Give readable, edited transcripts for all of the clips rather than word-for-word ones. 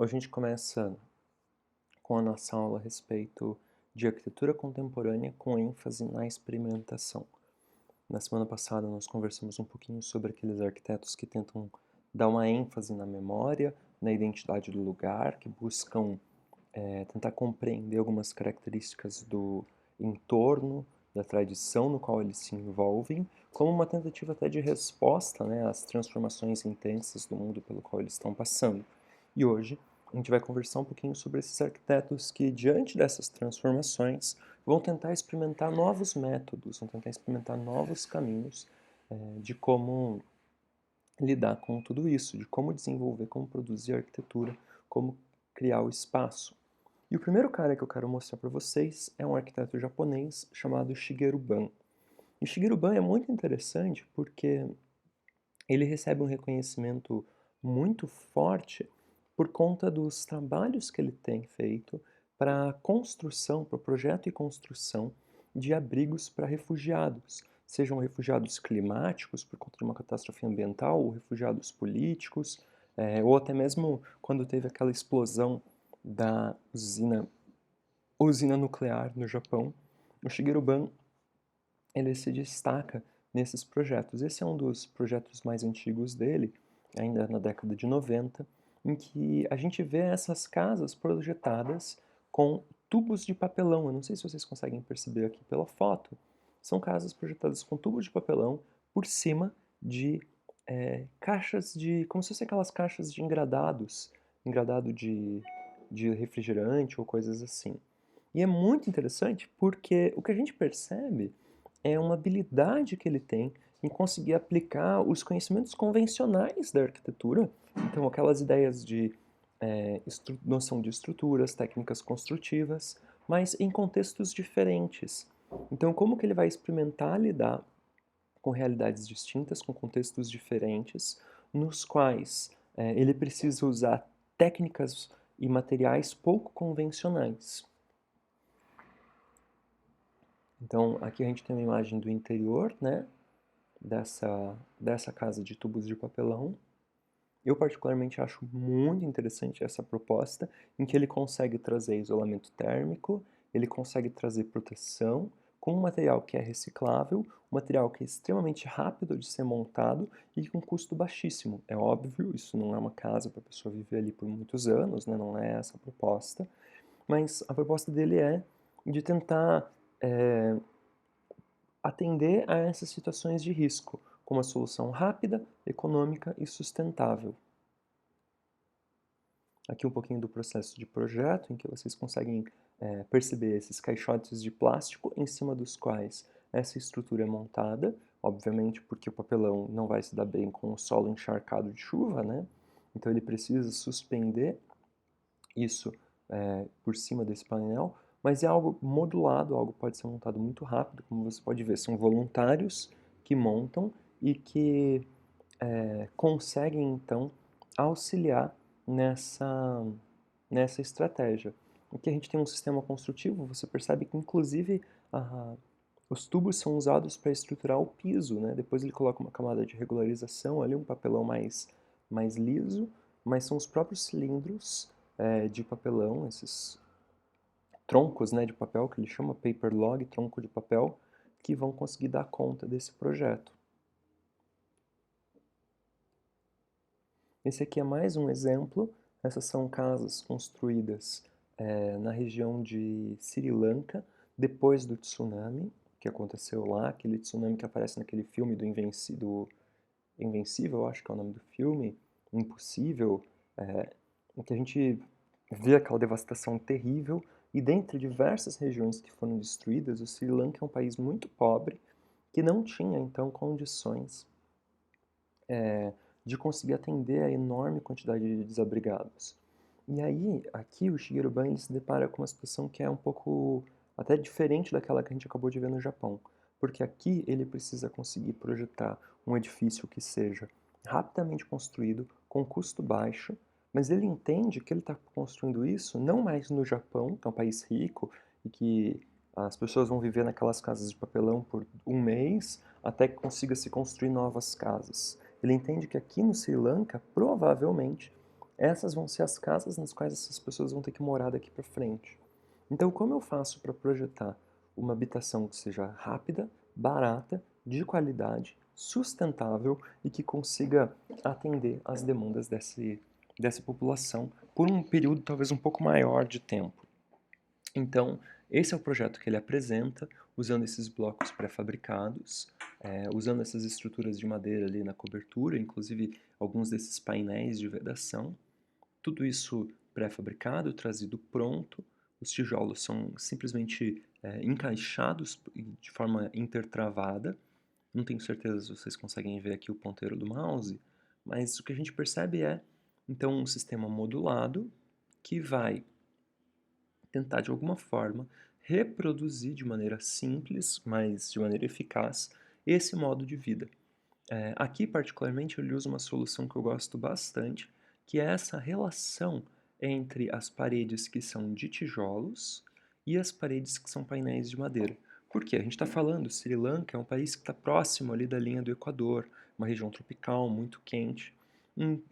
Hoje a gente começa com a nossa aula a respeito de arquitetura contemporânea com ênfase na experimentação. Na semana passada nós conversamos um pouquinho sobre aqueles arquitetos que tentam dar uma ênfase na memória, na identidade do lugar, que buscam tentar compreender algumas características do entorno, da tradição no qual eles se envolvem, como uma tentativa até de resposta, né, às transformações intensas do mundo pelo qual eles estão passando. E hoje a gente vai conversar um pouquinho sobre esses arquitetos que, diante dessas transformações, vão tentar experimentar novos métodos, vão tentar experimentar novos caminhos de como lidar com tudo isso, de como desenvolver, como produzir arquitetura, como criar o espaço. E o primeiro cara que eu quero mostrar para vocês é um arquiteto japonês chamado Shigeru Ban. E Shigeru Ban é muito interessante porque ele recebe um reconhecimento muito forte por conta dos trabalhos que ele tem feito para a construção, para o projeto e construção de abrigos para refugiados, sejam refugiados climáticos por conta de uma catástrofe ambiental, ou refugiados políticos, ou até mesmo quando teve aquela explosão da usina nuclear no Japão. O Shigeru Ban ele se destaca nesses projetos. Esse é um dos projetos mais antigos dele, ainda na década de 90, em que a gente vê essas casas projetadas com tubos de papelão. Eu não sei se vocês conseguem perceber aqui pela foto. São casas projetadas com tubos de papelão por cima de caixas de... como se fossem aquelas caixas de engradados, engradado de refrigerante ou coisas assim. E é muito interessante porque o que a gente percebe é uma habilidade que ele tem em conseguir aplicar os conhecimentos convencionais da arquitetura, então aquelas ideias de noção de estruturas, técnicas construtivas, mas em contextos diferentes. Então, como que ele vai experimentar lidar com realidades distintas, com contextos diferentes, nos quais ele precisa usar técnicas e materiais pouco convencionais. Então, aqui a gente tem uma imagem do interior, né, dessa casa de tubos de papelão. Eu particularmente acho muito interessante essa proposta, em que ele consegue trazer isolamento térmico, ele consegue trazer proteção, com um material que é reciclável, um material que é extremamente rápido de ser montado e com custo baixíssimo. É óbvio, isso não é uma casa para a pessoa viver ali por muitos anos, né, não é essa a proposta, mas a proposta dele é de tentar atender a essas situações de risco, com uma solução rápida, econômica e sustentável. Aqui um pouquinho do processo de projeto, em que vocês conseguem perceber esses caixotes de plástico em cima dos quais essa estrutura é montada, obviamente porque o papelão não vai se dar bem com o solo encharcado de chuva, né? Então ele precisa suspender isso por cima desse painel, mas é algo modulado, algo pode ser montado muito rápido, como você pode ver, são voluntários que montam e que conseguem então auxiliar nessa estratégia. Aqui a gente tem um sistema construtivo, você percebe que inclusive os tubos são usados para estruturar o piso, né? Depois ele coloca uma camada de regularização ali, um papelão mais liso, mas são os próprios cilindros de papelão, esses troncos, né, de papel, que ele chama paper log, tronco de papel, que vão conseguir dar conta desse projeto. Esse aqui é mais um exemplo. Essas são casas construídas na região de Sri Lanka, depois do tsunami que aconteceu lá, aquele tsunami que aparece naquele filme do Invencível, acho que é o nome do filme, Impossível, em que a gente vê aquela devastação terrível, e dentre diversas regiões que foram destruídas, o Sri Lanka é um país muito pobre, que não tinha, então, condições de conseguir atender a enorme quantidade de desabrigados. E aí, aqui o Shigeru Ban ele se depara com uma situação que é um pouco até diferente daquela que a gente acabou de ver no Japão, porque aqui ele precisa conseguir projetar um edifício que seja rapidamente construído, com custo baixo, mas ele entende que ele está construindo isso não mais no Japão, que é um país rico e que as pessoas vão viver naquelas casas de papelão por um mês até que consiga se construir novas casas. Ele entende que aqui no Sri Lanka, provavelmente, essas vão ser as casas nas quais essas pessoas vão ter que morar daqui para frente. Então, como eu faço para projetar uma habitação que seja rápida, barata, de qualidade, sustentável e que consiga atender às demandas dessa população por um período talvez um pouco maior de tempo? Então, esse é o projeto que ele apresenta, usando esses blocos pré-fabricados, usando essas estruturas de madeira ali na cobertura, inclusive alguns desses painéis de vedação. Tudo isso pré-fabricado, trazido pronto. Os tijolos são simplesmente encaixados de forma intertravada. Não tenho certeza se vocês conseguem ver aqui o ponteiro do mouse, mas o que a gente percebe é, então, um sistema modulado que vai tentar de alguma forma reproduzir de maneira simples, mas de maneira eficaz, esse modo de vida. Aqui, particularmente, eu uso uma solução que eu gosto bastante, que é essa relação entre as paredes que são de tijolos e as paredes que são painéis de madeira. Por quê? A gente está falando, Sri Lanka é um país que está próximo ali da linha do Equador, uma região tropical, muito quente,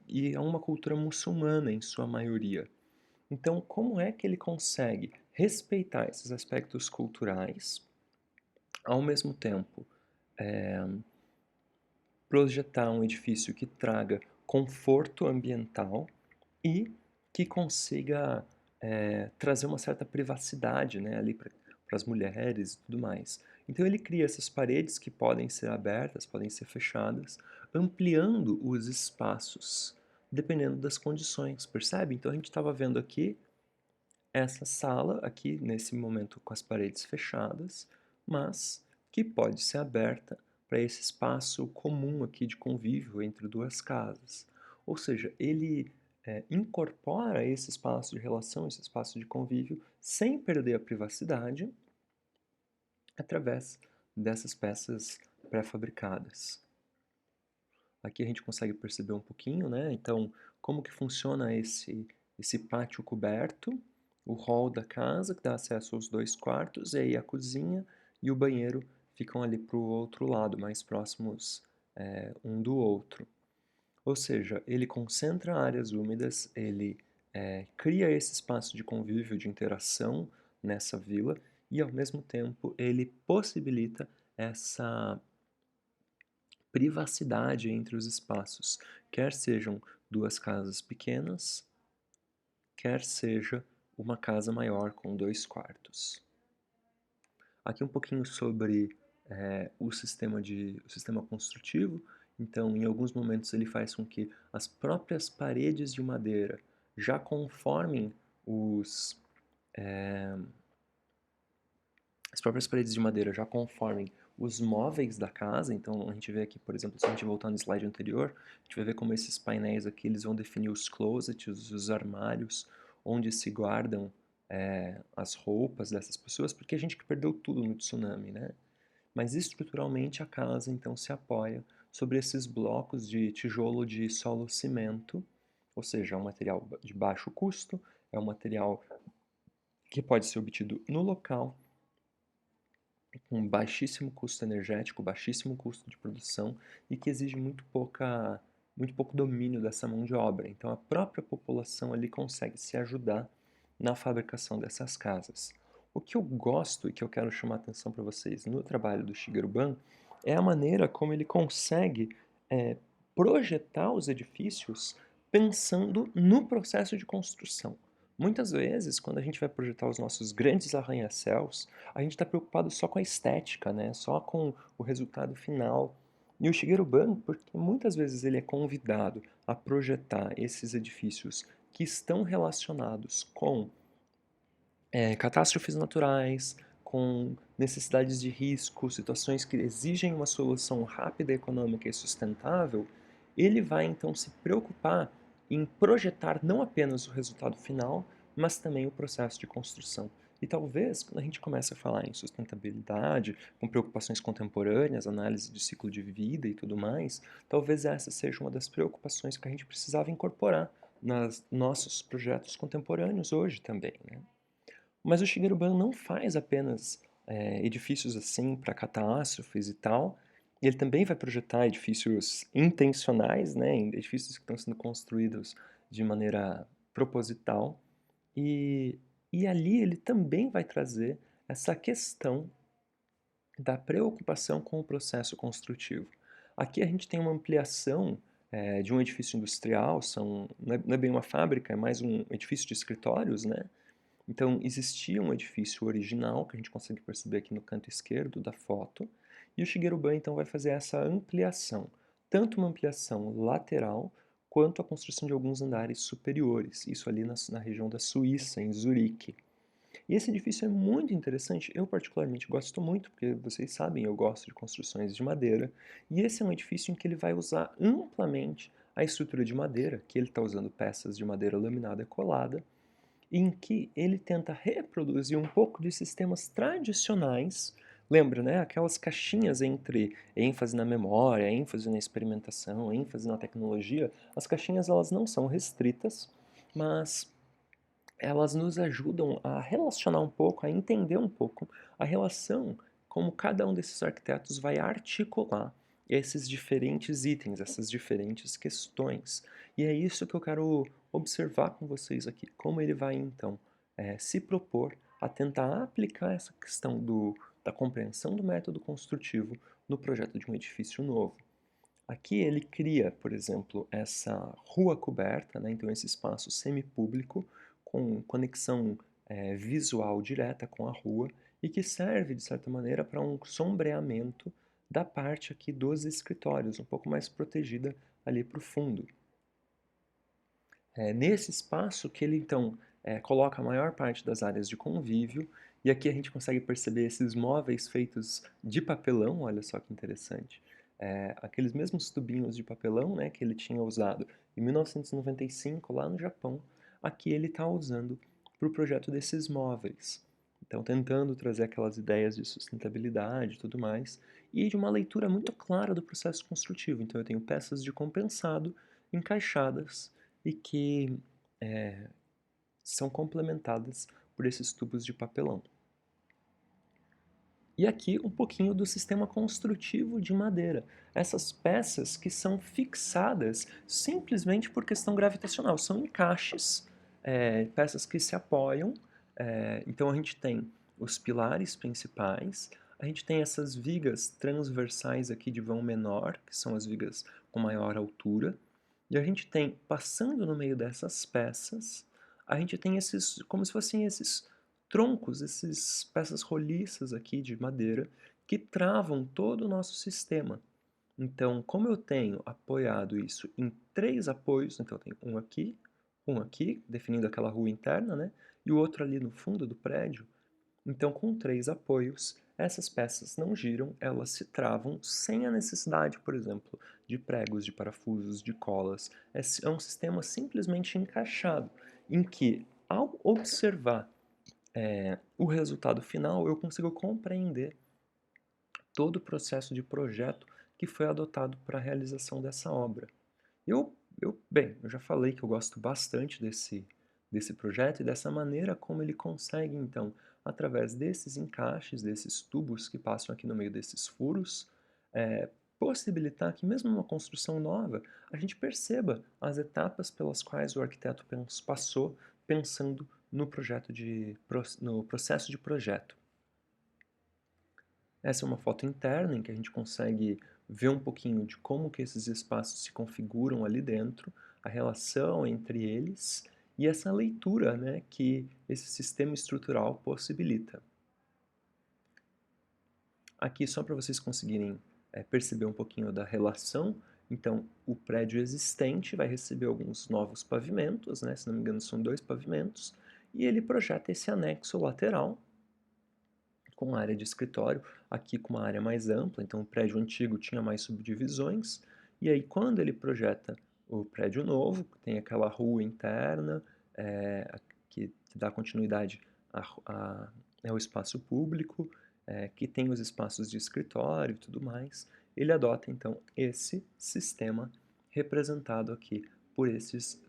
e é uma cultura muçulmana em sua maioria. Então, como é que ele consegue respeitar esses aspectos culturais, ao mesmo tempo projetar um edifício que traga conforto ambiental e que consiga trazer uma certa privacidade, né, ali para as mulheres e tudo mais. Então ele cria essas paredes que podem ser abertas, podem ser fechadas, ampliando os espaços dependendo das condições, percebe? Então a gente estava vendo aqui essa sala aqui, nesse momento com as paredes fechadas, mas que pode ser aberta para esse espaço comum aqui de convívio entre duas casas. Ou seja, ele incorpora esse espaço de relação, esse espaço de convívio, sem perder a privacidade, através dessas peças pré-fabricadas. Aqui a gente consegue perceber um pouquinho, né? Então, como que funciona esse pátio coberto, o hall da casa, que dá acesso aos dois quartos, e aí a cozinha e o banheiro ficam ali para o outro lado, mais próximos um do outro. Ou seja, ele concentra áreas úmidas, ele cria esse espaço de convívio, de interação nessa vila, e ao mesmo tempo ele possibilita essa privacidade entre os espaços, quer sejam duas casas pequenas, quer seja uma casa maior com dois quartos. Aqui um pouquinho sobre o sistema construtivo. Então, em alguns momentos ele faz com que as próprias paredes de madeira já conformem as próprias paredes de madeira já conformem os móveis da casa. Então a gente vê aqui, por exemplo, se a gente voltar no slide anterior, a gente vai ver como esses painéis aqui eles vão definir os closets, os armários, onde se guardam as roupas dessas pessoas, porque a gente que perdeu tudo no tsunami, né? Mas estruturalmente a casa então se apoia sobre esses blocos de tijolo de solo cimento, ou seja, é um material de baixo custo, é um material que pode ser obtido no local, com baixíssimo custo energético, baixíssimo custo de produção e que exige muito pouco domínio dessa mão de obra. Então a própria população ali consegue se ajudar na fabricação dessas casas. O que eu gosto e que eu quero chamar a atenção para vocês no trabalho do Shigeru Ban é a maneira como ele consegue projetar os edifícios pensando no processo de construção. Muitas vezes, quando a gente vai projetar os nossos grandes arranha-céus, a gente está preocupado só com a estética, né? Só com o resultado final. E o Shigeru Ban, porque muitas vezes ele é convidado a projetar esses edifícios que estão relacionados com catástrofes naturais, com necessidades de risco, situações que exigem uma solução rápida, econômica e sustentável, ele vai então se preocupar em projetar não apenas o resultado final, mas também o processo de construção. E talvez, quando a gente começa a falar em sustentabilidade, com preocupações contemporâneas, análise de ciclo de vida e tudo mais, talvez essa seja uma das preocupações que a gente precisava incorporar nos nossos projetos contemporâneos hoje também, né? Mas o Shigeru Ban não faz apenas edifícios assim para catástrofes e tal. Ele também vai projetar edifícios intencionais, né, edifícios que estão sendo construídos de maneira proposital, e, e ali ele também vai trazer essa questão da preocupação com o processo construtivo. Aqui a gente tem uma ampliação de um edifício industrial, não é bem uma fábrica, é mais um edifício de escritórios, né? Então existia um edifício original, que a gente consegue perceber aqui no canto esquerdo da foto, e o Shigeru Ban então vai fazer essa ampliação, tanto uma ampliação lateral, quanto a construção de alguns andares superiores, isso ali na região da Suíça, em Zurique. E esse edifício é muito interessante, eu particularmente gosto muito, porque vocês sabem, eu gosto de construções de madeira, e esse é um edifício em que ele vai usar amplamente a estrutura de madeira, que ele está usando peças de madeira laminada colada, em que ele tenta reproduzir um pouco de sistemas tradicionais. Lembra, né? Aquelas caixinhas entre ênfase na memória, ênfase na experimentação, ênfase na tecnologia. As caixinhas elas não são restritas, mas elas nos ajudam a relacionar um pouco, a entender um pouco a relação como cada um desses arquitetos vai articular esses diferentes itens, essas diferentes questões. E é isso que eu quero observar com vocês aqui, como ele vai então se propor a tentar aplicar essa questão da compreensão do método construtivo no projeto de um edifício novo. Aqui ele cria, por exemplo, essa rua coberta, né? Então esse espaço semipúblico com conexão visual direta com a rua e que serve, de certa maneira, para um sombreamento da parte aqui dos escritórios, um pouco mais protegida ali para o fundo. É nesse espaço que ele, então, coloca a maior parte das áreas de convívio, e aqui a gente consegue perceber esses móveis feitos de papelão, olha só que interessante. Aqueles mesmos tubinhos de papelão, né, que ele tinha usado em 1995 lá no Japão, aqui ele está usando para o projeto desses móveis. Então, tentando trazer aquelas ideias de sustentabilidade e tudo mais, e de uma leitura muito clara do processo construtivo. Então, eu tenho peças de compensado encaixadas e que é, são complementadas por esses tubos de papelão. E aqui um pouquinho do sistema construtivo de madeira. Essas peças que são fixadas simplesmente por questão gravitacional, são encaixes, peças que se apoiam. Então a gente tem os pilares principais, a gente tem essas vigas transversais aqui de vão menor, que são as vigas com maior altura, e a gente tem, passando no meio dessas peças, a gente tem esses, como se fossem esses troncos, essas peças roliças aqui de madeira, que travam todo o nosso sistema. Então, como eu tenho apoiado isso em 3 apoios, então eu tenho um aqui, definindo aquela rua interna, né? E o outro ali no fundo do prédio. Então, com 3 apoios, essas peças não giram, elas se travam sem a necessidade, por exemplo, de pregos, de parafusos, de colas. É um sistema simplesmente encaixado, em que, ao observar o resultado final, eu consigo compreender todo o processo de projeto que foi adotado para a realização dessa obra. Eu já falei que eu gosto bastante desse projeto e dessa maneira como ele consegue, então, através desses encaixes, desses tubos que passam aqui no meio desses furos, possibilitar que mesmo numa construção nova, a gente perceba as etapas pelas quais o arquiteto passou pensando no processo de projeto. Essa é uma foto interna em que a gente consegue ver um pouquinho de como que esses espaços se configuram ali dentro, a relação entre eles e essa leitura, né, que esse sistema estrutural possibilita. Aqui só para vocês conseguirem perceber um pouquinho da relação, então o prédio existente vai receber alguns novos pavimentos, né, se não me engano são 2 pavimentos, e ele projeta esse anexo lateral com área de escritório, aqui com uma área mais ampla, então o prédio antigo tinha mais subdivisões, e aí quando ele projeta o prédio novo, tem aquela rua interna, que dá continuidade ao espaço público, que tem os espaços de escritório e tudo mais, ele adota então esse sistema representado aqui por esses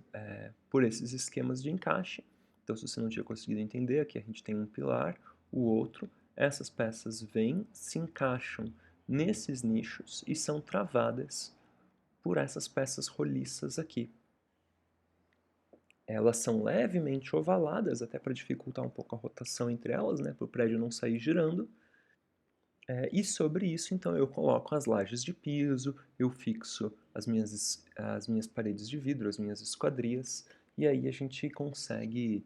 esquemas de encaixe. Então, se você não tinha conseguido entender, aqui a gente tem um pilar, o outro, essas peças vêm, se encaixam nesses nichos e são travadas por essas peças roliças aqui. Elas são levemente ovaladas, até para dificultar um pouco a rotação entre elas, né, para o prédio não sair girando. E sobre isso, então, eu coloco as lajes de piso, eu fixo as minhas paredes de vidro, as minhas esquadrias, e aí a gente consegue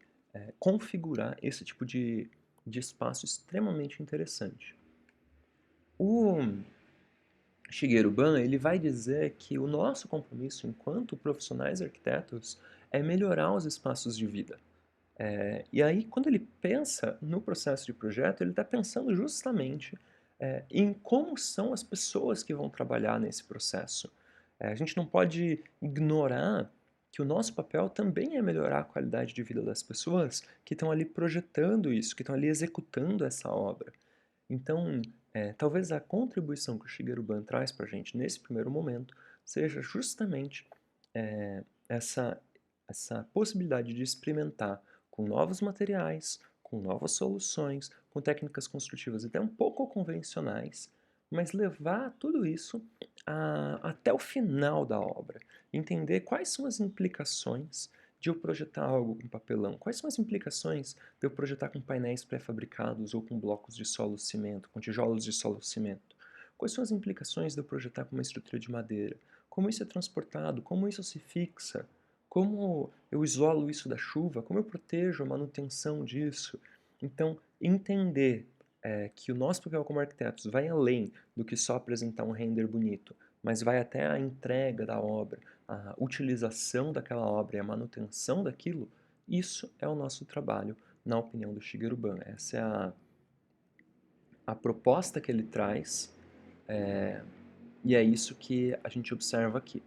configurar esse tipo de espaço extremamente interessante. O Shigeru Ban, ele vai dizer que o nosso compromisso enquanto profissionais arquitetos é melhorar os espaços de vida. E aí, quando ele pensa no processo de projeto, ele está pensando justamente em como são as pessoas que vão trabalhar nesse processo. A gente não pode ignorar que o nosso papel também é melhorar a qualidade de vida das pessoas que estão ali projetando isso, que estão ali executando essa obra. Então, talvez a contribuição que o Shigeru Ban traz para a gente nesse primeiro momento seja justamente essa, essa possibilidade de experimentar com novos materiais, com novas soluções, com técnicas construtivas até um pouco convencionais, mas levar tudo isso até o final da obra. Entender quais são as implicações de eu projetar algo com papelão, quais são as implicações de eu projetar com painéis pré-fabricados ou com blocos de solo-cimento, com tijolos de solo-cimento. Quais são as implicações de eu projetar com uma estrutura de madeira? Como isso é transportado? Como isso se fixa? Como eu isolo isso da chuva? Como eu protejo a manutenção disso? Então, entender que o nosso papel como arquitetos vai além do que só apresentar um render bonito, mas vai até a entrega da obra, a utilização daquela obra e a manutenção daquilo, isso é o nosso trabalho, na opinião do Shigeru Ban. Essa é a proposta que ele traz, e é isso que a gente observa aqui.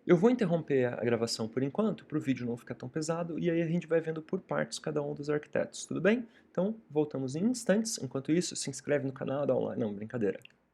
Eu vou interromper a gravação por enquanto, para o vídeo não ficar tão pesado, e aí a gente vai vendo por partes cada um dos arquitetos, tudo bem? Então, voltamos em instantes. Enquanto isso, se inscreve no canal, dá um like. Não, brincadeira.